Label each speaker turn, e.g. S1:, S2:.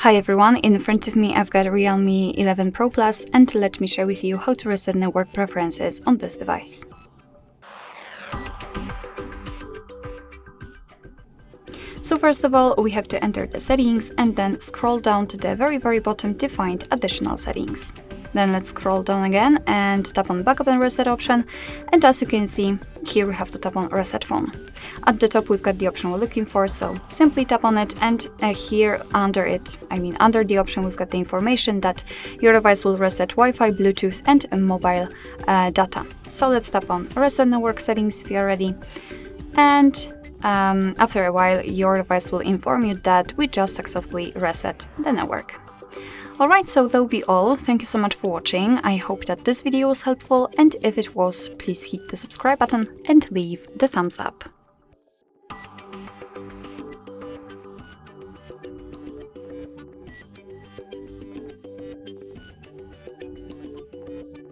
S1: Hi everyone, in front of me I've got REALME 11 Pro Plus, and let me share with you how to reset network preferences on this device. So first of all, we have to enter the settings and then scroll down to the very bottom to find additional settings. Then let's scroll down again and tap on backup and reset option, and as you can see, here we have to tap on reset phone. At the top we've got the option we're looking for, so simply tap on it, and here under it, under the option, we've got the information that your device will reset Wi-Fi, Bluetooth and mobile data. So let's tap on reset network settings if you're ready, and after a while your device will inform you that we just successfully reset the network. Alright, so that will be all. Thank you so much for watching. I hope that this video was helpful, and if it was, please hit the subscribe button and leave the thumbs up.